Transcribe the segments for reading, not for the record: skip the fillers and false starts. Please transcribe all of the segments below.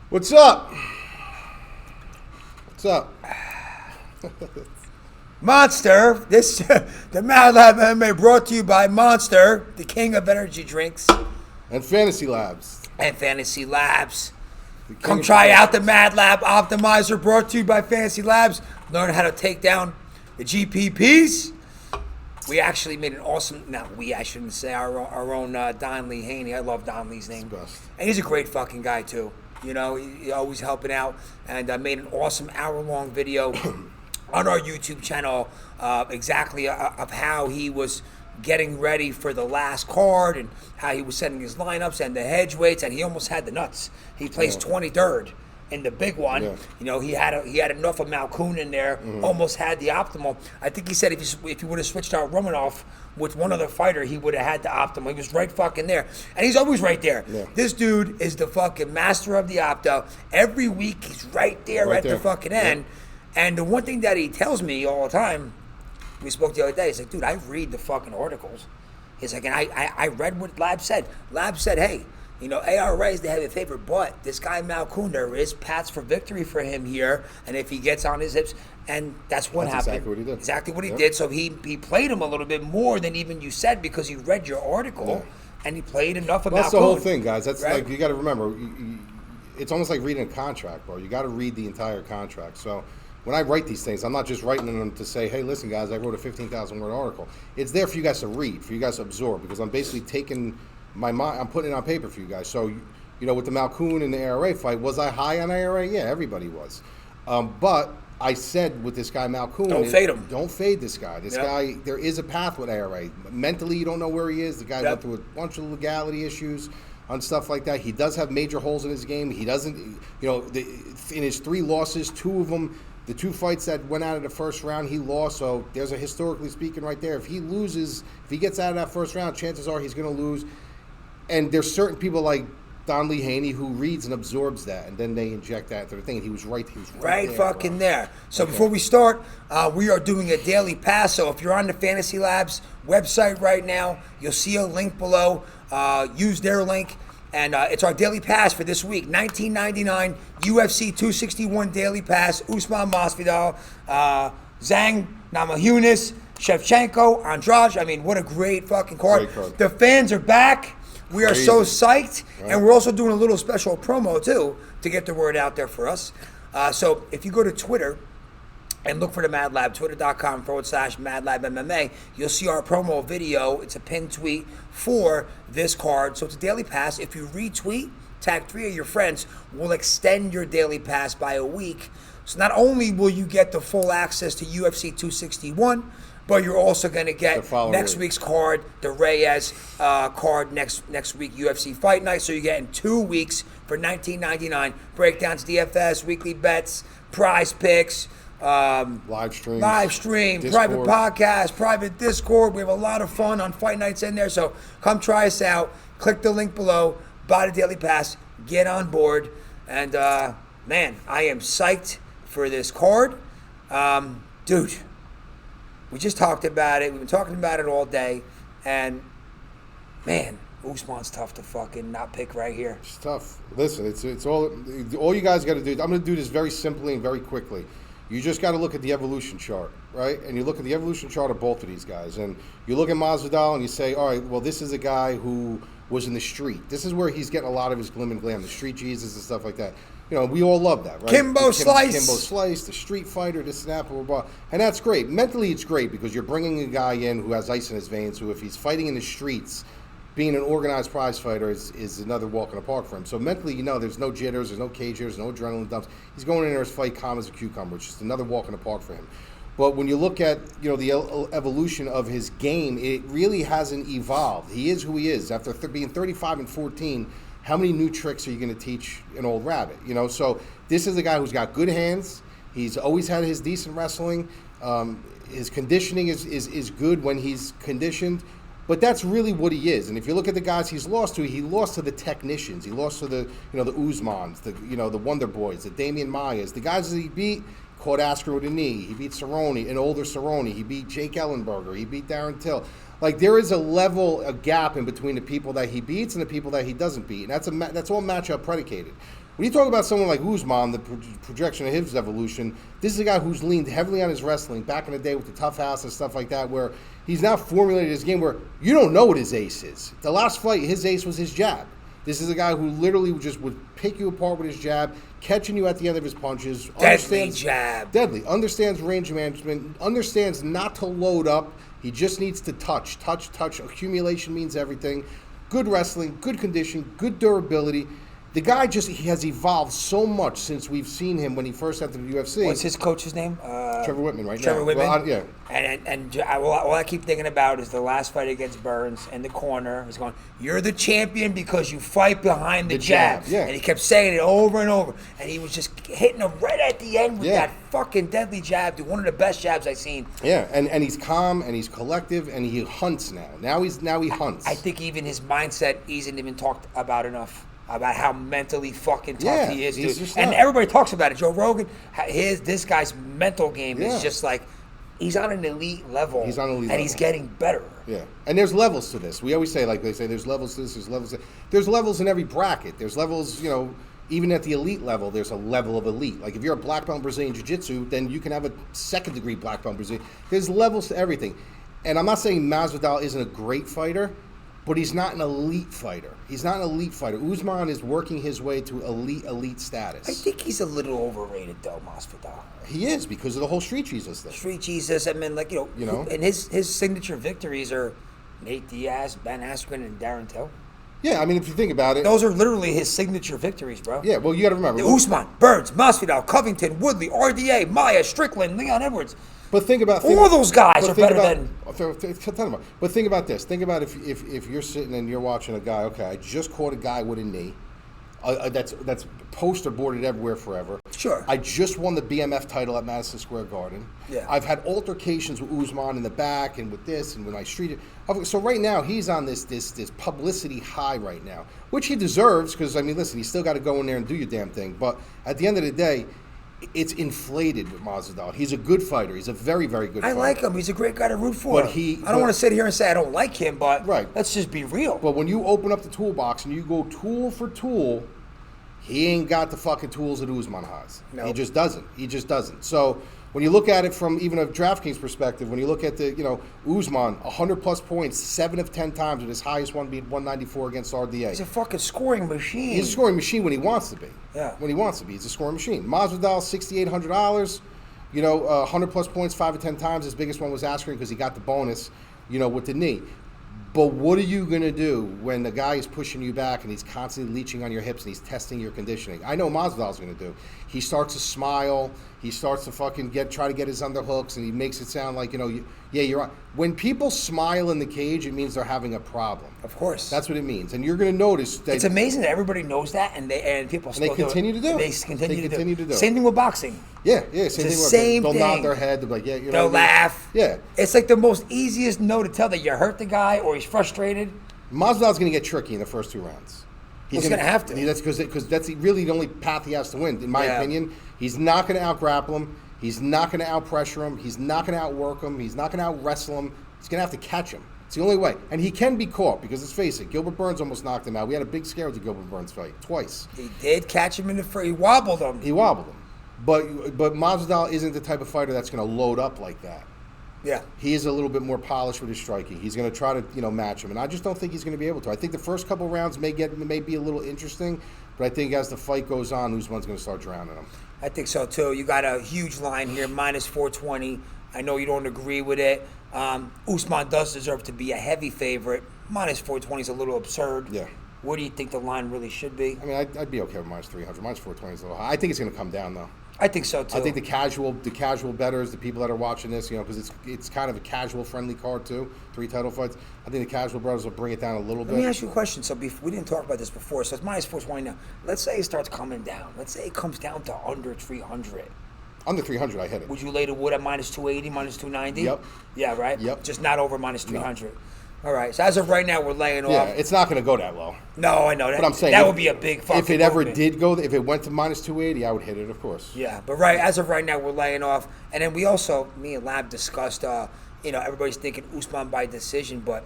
What's up? What's up? Monster. This the MadLab MMA brought to you by Monster, the king of energy drinks. And Fantasy Labs. And Fantasy Labs. Come try out the MadLab Optimizer brought to you by Fantasy Labs. Learn how to take down the GPPs. We actually made an awesome, I shouldn't say our own Don Lee Haney. I love Don Lee's name. And he's a great fucking guy too. You know, he's always helping out. And I made an awesome hour-long video on our YouTube channel exactly of how he was getting ready for the last card and how he was setting his lineups and the hedge weights, and he almost had the nuts. He placed 23rd in the big one. Yeah. You know, he had enough of Malkoun in there, almost had the optimal. I think he said if he would have switched out Romanov with one other fighter, he would have had the optimal. He was right fucking there. And he's always right there. Yeah. This dude is the fucking master of the opto. Every week he's right there at the fucking end. And the one thing that he tells me all the time, we spoke the other day, he's like, dude, I read the fucking articles. He's like, and I read what Lab said. Lab said, hey, you know, ARAs, they have a favorite, but this guy Malkoun, there is paths for victory for him here, and if he gets on his hips, and that's what happened. Exactly what he did. Exactly what he did. So he played him a little bit more than even you said because he read your article, and he played enough of Malkoun. That's the whole thing, guys. That's right? Like, you got to remember, it's almost like reading a contract, bro. You got to read the entire contract. So when I write these things, I'm not just writing them to say, hey, listen, guys, I wrote a 15,000-word article. It's there for you guys to read, for you guys to absorb, because I'm basically taking my mind, I'm putting it on paper for you guys. So, you know, with the Malkoun and the ARA fight, was I high on ARA? Yeah, everybody was. But I said with this guy Malkoun, don't fade him. Don't fade this guy. This guy, there is a path with ARA. Mentally, you don't know where he is. The guy went through a bunch of legality issues on stuff like that. He does have major holes in his game. He doesn't, you know, in his 3 losses, 2 of them, the 2 fights that went out of the first round, he lost. So there's a historically speaking right there. If he loses, if he gets out of that first round, chances are he's going to lose. And there's certain people like Don Lee Haney who reads and absorbs that, and then they inject that into the thing. And he was right there, fucking there. So before we start, we are doing a daily pass. So if you're on the Fantasy Labs website right now, you'll see a link below. Use their link. And it's our daily pass for this week. $19.99 UFC 261 daily pass. Usman, Masvidal, Zhang, Namajunas, Shevchenko, Andrade. I mean, what a great fucking card. The fans are back. We are so psyched. And we're also doing a little special promo, too, to get the word out there for us. So if you go to Twitter and look for the MadLab, twitter.com/MadLabMMA, you'll see our promo video. It's a pinned tweet for this card. So it's a daily pass. If you retweet, tag 3 of your friends, we'll extend your daily pass by a week. So not only will you get the full access to UFC 261, but you're also going to get next week's card, the Reyes card next week, UFC Fight Night. So you're getting 2 weeks for $19.99. Breakdowns, DFS, weekly bets, prize picks, live stream, Discord, private podcast, private Discord. We have a lot of fun on fight nights in there. So come try us out. Click the link below. Buy the daily pass. Get on board. And man, I am psyched for this card, dude. We just talked about it. We've been talking about it all day, and man, Usman's tough to fucking not pick right here. It's tough. Listen, it's all you guys got to do. I'm going to do this very simply and very quickly. You just got to look at the evolution chart, right? And you look at the evolution chart of both of these guys, and you look at Masvidal and you say, all right, well, this is a guy who was in the street. This is where he's getting a lot of his glim and glam, the street Jesus and stuff like that. You know, we all love that, right? Kimbo Slice, the street fighter, the snap, blah, blah, blah. And that's great. Mentally, it's great because you're bringing a guy in who has ice in his veins, who if he's fighting in the streets, being an organized prize fighter is another walk in the park for him. So mentally, you know, there's no jitters, there's no cage jitters, no adrenaline dumps. He's going in there his fight calm as a cucumber. It's just another walk in the park for him. But when you look at, you know, the evolution of his game, it really hasn't evolved. He is who he is. After being 35 and 14, how many new tricks are you going to teach an old rabbit? You know, so this is a guy who's got good hands. He's always had his decent wrestling. His conditioning is good when he's conditioned. But that's really what he is. And if you look at the guys he's lost to, he lost to the technicians. He lost to the, you know, the Usmans, the Wonder Boys, the Damian Mayas. The guys that he beat caught Askren with a knee. He beat Cerrone, an older Cerrone. He beat Jake Ellenberger. He beat Darren Till. Like, there is a gap in between the people that he beats and the people that he doesn't beat. And that's all matchup predicated. When you talk about someone like Usman, the projection of his evolution, this is a guy who's leaned heavily on his wrestling back in the day with the tough house and stuff like that, where he's now formulated his game where you don't know what his ace is. The last fight, his ace was his jab. This is a guy who literally just would pick you apart with his jab, catching you at the end of his punches. Deadly jab. Deadly. Understands range management, understands not to load up. He just needs to touch. Accumulation means everything. Good wrestling, good condition, good durability. The guy he has evolved so much since we've seen him when he first entered the UFC. What's his coach's name? Trevor Whitman, right? Trevor now. Whitman. Well, yeah. And all I keep thinking about is the last fight against Burns in the corner. He's going, "You're the champion because you fight behind the jab." Yeah. And he kept saying it over and over. And he was just hitting him right at the end with that fucking deadly jab, dude. One of the best jabs I've seen. Yeah, and he's calm and he's collective and he hunts now. Now he hunts. I think even his mindset isn't even talked about enough. About how mentally fucking tough he is, dude. And everybody talks about it. Joe Rogan, this guy's mental game is just like, he's on an elite level. He's on an elite level. And he's getting better. Yeah. And there's levels to this. We always say, like they say, there's levels to this, there's levels to There's levels in every bracket. There's levels, even at the elite level, there's a level of elite. Like if you're a black belt in Brazilian Jiu-Jitsu, then you can have a second degree black belt in Brazilian. There's levels to everything. And I'm not saying Masvidal isn't a great fighter, but he's not an elite fighter. He's not an elite fighter. Usman is working his way to elite status. I think he's a little overrated, though, Masvidal. He is, because of the whole Street Jesus thing. Street Jesus, I mean, like, and his signature victories are Nate Diaz, Ben Askren, and Darren Till. Yeah, I mean, if you think about it. Those are literally his signature victories, bro. Yeah, well, you got to remember. Usman, Burns, Masvidal, Covington, Woodley, RDA, Maya, Strickland, Leon Edwards. But think about all those guys are better than. But think about this. Think about if you're sitting and you're watching a guy. Okay, I just caught a guy with a knee. That's poster boarded everywhere forever. Sure. I just won the BMF title at Madison Square Garden. Yeah. I've had altercations with Usman in the back and with this and when I streeted. So right now he's on this publicity high right now, which he deserves because I mean, listen, he's still got to go in there and do your damn thing. But at the end of the day, it's inflated with Masvidal. He's a good fighter. He's a very, very good fighter. I like him. He's a great guy to root for. But I don't want to sit here and say I don't like him, but let's just be real. But when you open up the toolbox and you go tool for tool, he ain't got the fucking tools that Usman has. Nope. He just doesn't. So when you look at it from even a DraftKings perspective, when you look at the, Usman, 100-plus points, 7 of 10 times, with his highest one being 194 against RDA. He's a fucking scoring machine. He's a scoring machine when he wants to be. Yeah. When he wants to be. He's a scoring machine. Masvidal, $6,800, 100-plus points, 5 of 10 times. His biggest one was Askren because he got the bonus, with the knee. But what are you going to do when the guy is pushing you back and he's constantly leeching on your hips and he's testing your conditioning? I know Masvidal's going to do. He starts to smile. He starts to fucking try to get his underhooks, and he makes it sound like, you're right. When people smile in the cage, it means they're having a problem. Of course. That's what it means. And you're going to notice that. It's amazing that everybody knows that, and people still continue to do it. They continue to do it. Same thing with boxing. Yeah, same thing. They'll nod their head. They'll be like, yeah, they'll laugh. Yeah. It's like the most easiest no to tell that you hurt the guy or he's frustrated. Masvidal's going to get tricky in the first 2 rounds. He's going to have to. That's because that's really the only path he has to win, in my opinion. He's not going to out-grapple him. He's not going to out-pressure him. He's not going to outwork him. He's not going to out-wrestle him. He's going to have to catch him. It's the only way. And he can be caught because, let's face it, Gilbert Burns almost knocked him out. We had a big scare with the Gilbert Burns fight, twice. He did catch him in the first. He wobbled him. But Masvidal isn't the type of fighter that's going to load up like that. Yeah. He is a little bit more polished with his striking. He's going to try to, match him. And I just don't think he's going to be able to. I think the first couple rounds may be a little interesting, but I think as the fight goes on, Usman's going to start drowning him. I think so, too. You got a huge line here, minus 420. I know you don't agree with it. Usman does deserve to be a heavy favorite. Minus 420 is a little absurd. Yeah. Where do you think the line really should be? I mean, I'd be okay with minus 300. Minus 420 is a little high. I think it's going to come down, though. I think so, too. I think the casual bettors, the people that are watching this, because it's kind of a casual-friendly card, too, 3 title fights. I think the casual brothers will bring it down a little bit. Let me ask you a question. So we didn't talk about this before. So it's minus 420 now. Let's say it starts coming down. Let's say it comes down to under 300. Under 300, I hit it. Would you lay the wood at minus 280, minus 290? Yep. Yeah, right? Yep. Just not over minus 300. No. All right. So as of right now, we're laying off. Yeah, it's not going to go that low. No, I know. But I'm saying that would be a big fucking if it ever movement. did go, if it went to minus 280, I would hit it, of course. Yeah, but as of right now, we're laying off. And then we also, me and Lab discussed, everybody's thinking Usman by decision, but,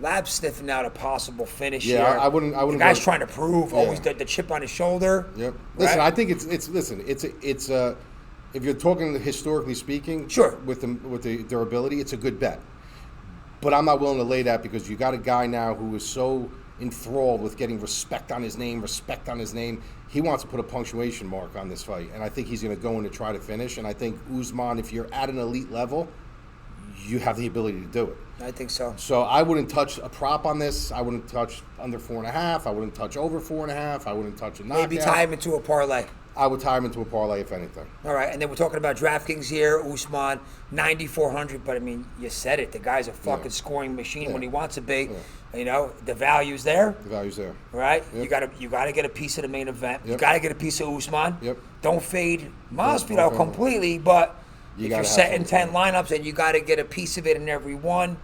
Labs sniffing out a possible finish Yeah, here. I wouldn't. The guy's go- trying to prove, always the chip on his shoulder. Yep. Right? Listen, I think it's if you're talking historically speaking, Sure. with the durability, it's a good bet. But I'm not willing to lay that because you got a guy now who is so enthralled with getting respect on his name. He wants to put a punctuation mark on this fight, and I think he's going to go in to try to finish. And I think Usman, if you're at an elite level, you have the ability to do it. I think so. So I wouldn't touch a prop on this. I wouldn't touch under 4.5. I wouldn't touch over 4.5. I wouldn't touch a knockout. Maybe tie him into a parlay. I would tie him into a parlay if anything. All right, and then we're talking about DraftKings here. Usman, 9,400. But I mean, you said it. The guy's a fucking scoring machine when he wants to be. Yeah. You know, the value's there. The value's there. Right? Yep. You gotta get a piece of the main event. Yep. You gotta get a piece of Usman. Yep. Don't fade Masvidal Okay. completely, but You if gotta you're have setting something. 10 lineups and you gotta get a piece of it in every one,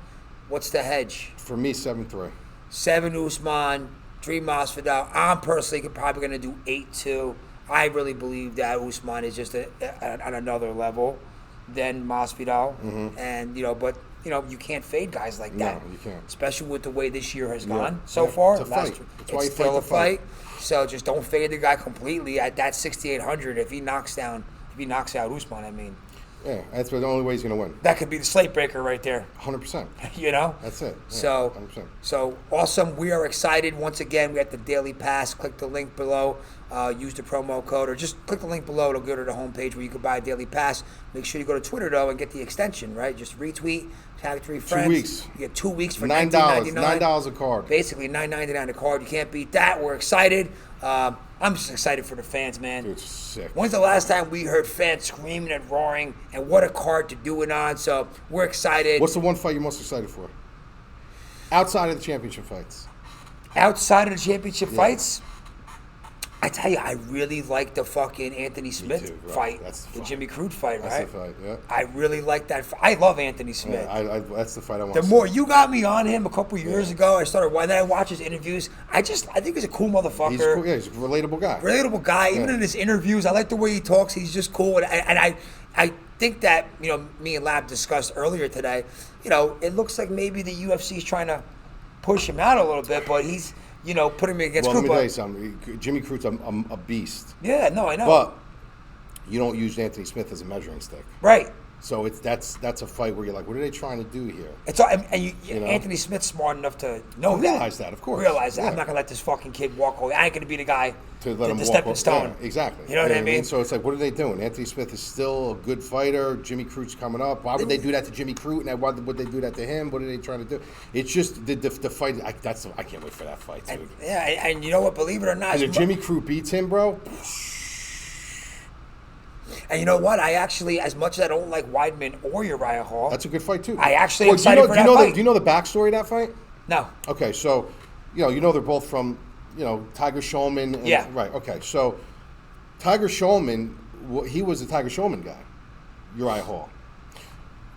what's the hedge? For me, 7-3. 7 Usman, 3 Masvidal. I'm personally probably going to do 8-2. I really believe that Usman is just on another level than Masvidal. And, but, you can't fade guys like that. No, you can't. Especially with the way this year has gone Yeah. so far. It's a fight. That's why you It's still fight a the fight. So just don't fade the guy completely at that 6,800 if he knocks out Usman, I mean. Yeah, that's the only way he's going to win. That could be the slate breaker right there. 100%. That's it. Yeah, so 100%. so awesome. We are excited. Once again, we got the daily pass. Click the link below. Use the promo code, or just click the link below. It'll go to the homepage where you can buy a daily pass. Make sure you go to Twitter though and get the extension. Right, just retweet, tag 3 friends. 2 weeks. You get 2 weeks for $9. $19.99. $9 a card. Basically $9.99 a card. You can't beat that. We're excited. I'm just excited for the fans, man. Dude, it's sick. When's the last time we heard fans screaming and roaring? And what a card to do it on. So we're excited. What's the one fight you're most excited for? Outside of the championship fights. Outside of the championship fights, I tell you, I really like the fucking Anthony Smith too, bro. fight. That's the the fight. Jimmy Crute fight, That's right? the fight, yeah. I really like that. I love Anthony Smith. Yeah, that's the fight I want The to more see. you got me on him a couple years ago, then I watch his interviews. I think he's a cool motherfucker. He's cool. Yeah, he's a relatable guy. Relatable guy. Even in his interviews, I like the way he talks. He's just cool. And I think that, me and Lab discussed earlier today, it looks like maybe the UFC is trying to push him out a little bit, but he's, putting him against Well, let me tell you Crute. something. Jimmy Crute's a beast. Yeah, no, I know. But you don't use Anthony Smith as a measuring stick. Right. So that's a fight where you're like, what are they trying to do here? It's all, and know? Anthony Smith's smart enough to know Realize that, of course. Realize that. Yeah. I'm not going to let this fucking kid walk away. I ain't going to be the guy To let him the walk stepping off. stone. Yeah, exactly. You know what I mean? So it's like, what are they doing? Anthony Smith is still a good fighter. Jimmy Crute's coming up. Why would they do that to Jimmy Crute? And why would they do that to him? What are they trying to do? It's just the fight. I can't wait for that fight, dude. And you know what? Believe it or not. And if Jimmy Crute beats him, bro. And you know what? I actually, as much as I don't like Weidman or Uriah Hall. That's a good fight, too. I actually am excited for that fight. Do you know the backstory of that fight? No. Okay, so, they're both from, Tiger Shulman. And, Yeah. Right, okay. So, Tiger Shulman, he was a Tiger Shulman guy, Uriah Hall.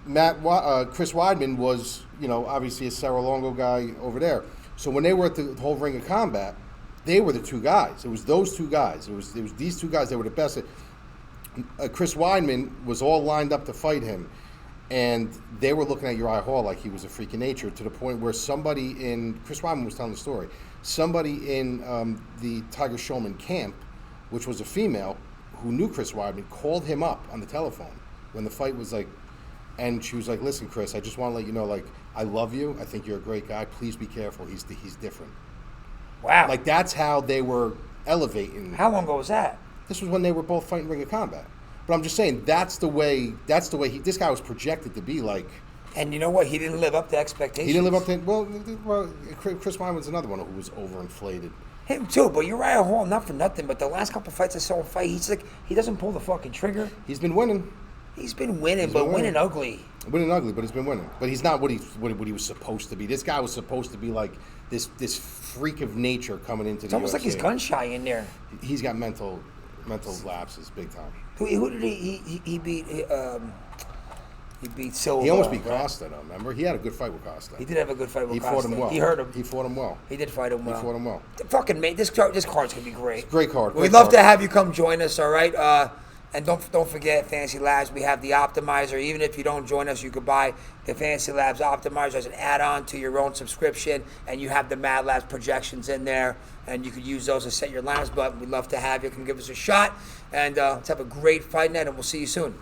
Chris Weidman was, obviously a Cerro Longo guy over there. So when they were at the whole Ring of Combat, they were the two guys. It was those two guys. It was these two guys that were the best. Chris Weidman was all lined up to fight him, and they were looking at Uriah Hall like he was a freak of nature, to the point where Chris Weidman was telling the story, somebody in the Tiger Shulman camp, which was a female who knew Chris Weidman, called him up on the telephone when the fight was like, and she was like, listen, Chris, I just want to let you know, like, I love you. I think you're a great guy. Please be careful. He's different. Wow. Like, that's how they were elevating. How long ago was that? This was when they were both fighting Ring of Combat. But I'm just saying, that's the way this guy was projected to be like. And you know what? He didn't live up to expectations. He didn't live up to, well Chris Weidman's another one who was overinflated. Him too, but Uriah Hall, not for nothing, but the last couple fights I saw him fight, he's like, he doesn't pull the fucking trigger. He's been winning. He's been winning, but winning ugly. Winning ugly, but he's been winning. But he's not what he was supposed to be. This guy was supposed to be like this freak of nature coming into the UFC. It's almost like he's gun shy in there. He's got mental lapses big time. Who did he beat? He beat Silva. He almost beat Costa, though, remember? He had a good fight with Costa. He did have a good fight with Costa. He fought him well. He hurt him. He fought him well. He did fight him well. He fought him well. Fucking mate, this card's gonna be great. Great card. We'd love to have you come join us. All right. And don't forget, Fantasy Labs, we have the Optimizer. Even if you don't join us, you could buy the Fantasy Labs Optimizer as an add-on to your own subscription, and you have the MadLabs projections in there, and you could use those to set your lineups. But we'd love to have you. Come give us a shot, and let's have a great fight night, and we'll see you soon.